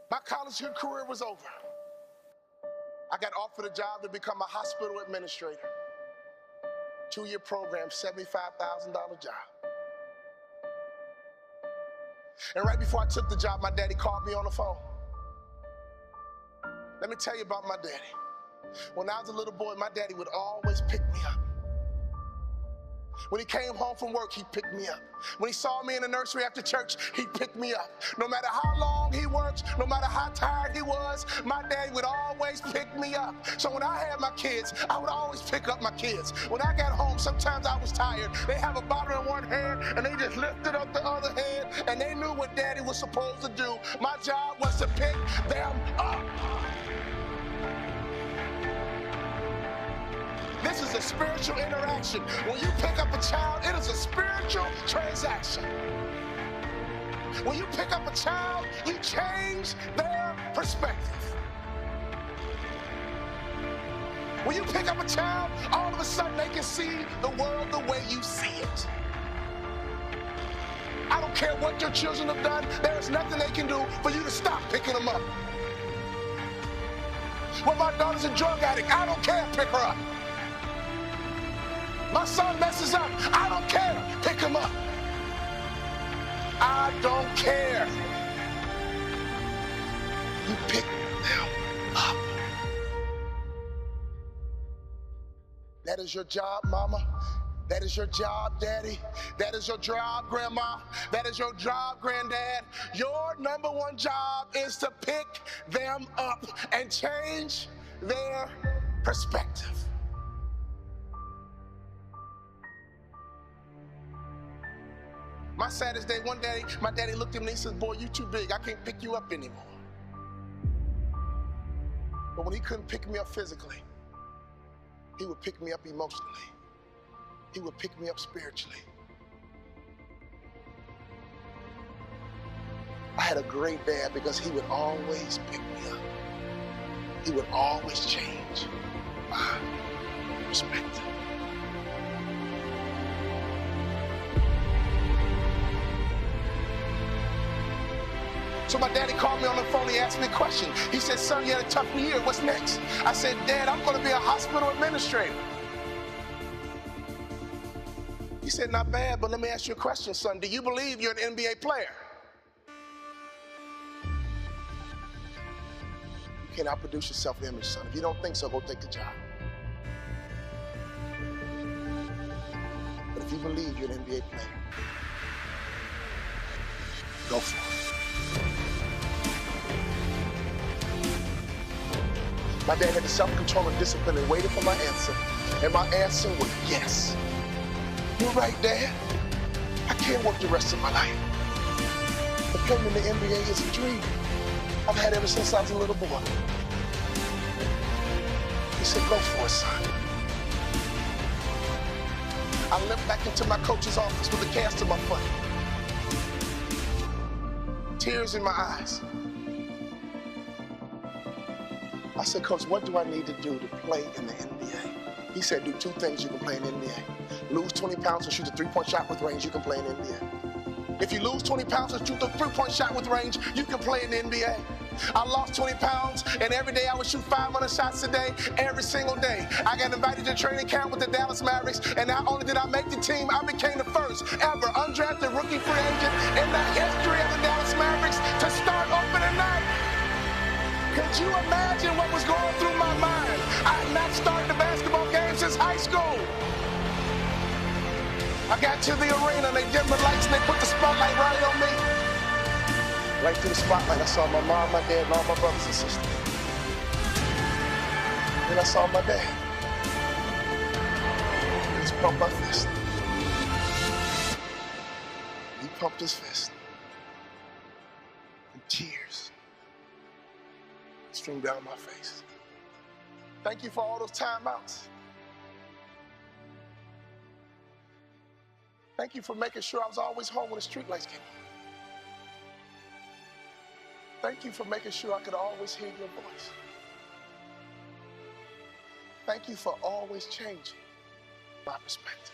My college career was over. I got offered a job to become a hospital administrator. 2-year program, $75,000 job. And right before I took the job, my daddy called me on the phone. Let me tell you about my daddy. When I was a little boy, my daddy would always pick me up. When he came home from work, he picked me up. When he saw me in the nursery after church, he picked me up. No matter how long he worked, no matter how tired he was, my daddy would always pick me up. So when I had my kids, I would always pick up my kids. When I got home, sometimes I was tired. They have a bottle in one hand, and they just lifted up the other hand, and they knew what daddy was supposed to do. My job was to pick them up. This is a spiritual interaction. When you pick up a child, it is a spiritual transaction. When you pick up a child, you change their perspective. When you pick up a child, all of a sudden they can see the world the way you see it. I don't care what your children have done, there is nothing they can do for you to stop picking them up. Well, my daughter's a drug addict, I don't care, pick her up. My son messes up, I don't care, pick him up. I don't care. You pick them up. That is your job, mama. That is your job, daddy. That is your job, grandma. That is your job, granddad. Your number one job is to pick them up and change their perspective. My saddest day, one day, my daddy looked at me and he said, boy, you too big. I can't pick you up anymore. But when he couldn't pick me up physically, he would pick me up emotionally. He would pick me up spiritually. I had a great dad because he would always pick me up. He would always change my perspective. So my daddy called me on the phone, he asked me a question. He said, son, you had a tough year, what's next? I said, Dad, I'm gonna be a hospital administrator. He said, not bad, but let me ask you a question, son. Do you believe you're an NBA player? You can't outproduce your self-image, son. If you don't think so, go take the job. But if you believe you're an NBA player, go for it. My dad had the self-control and discipline and waited for my answer. And my answer was yes. You're right, Dad. I can't work the rest of my life. But playing in the NBA is a dream I've had ever since I was a little boy. He said, go for it, son. I limped back into my coach's office with a cast on my foot. Tears in my eyes. I said, Coach, what do I need to do to play in the NBA? He said, do 2 things you can play in the NBA. Lose 20 pounds and shoot a 3-point shot with range, you can play in the NBA. If you lose 20 pounds and shoot a 3-point shot with range, you can play in the NBA. I lost 20 pounds, and every day I would shoot 500 shots a day, every single day. I got invited to training camp with the Dallas Mavericks, and not only did I make the team, I became the first ever undrafted rookie free agent in the history of the Dallas Mavericks to start opening night. Could you imagine what was going through my mind? I had not started a basketball game since high school. I got to the arena, they dimmed the lights, and they put the spotlight right on me. Right through the spotlight, I saw my mom, my dad, and all my brothers and sisters. Then I saw my dad. He just pumped my fist. He pumped his fist. And tears streamed down my face. Thank you for all those timeouts. Thank you for making sure I was always home when the streetlights came on. Thank you for making sure I could always hear your voice. Thank you for always changing my perspective.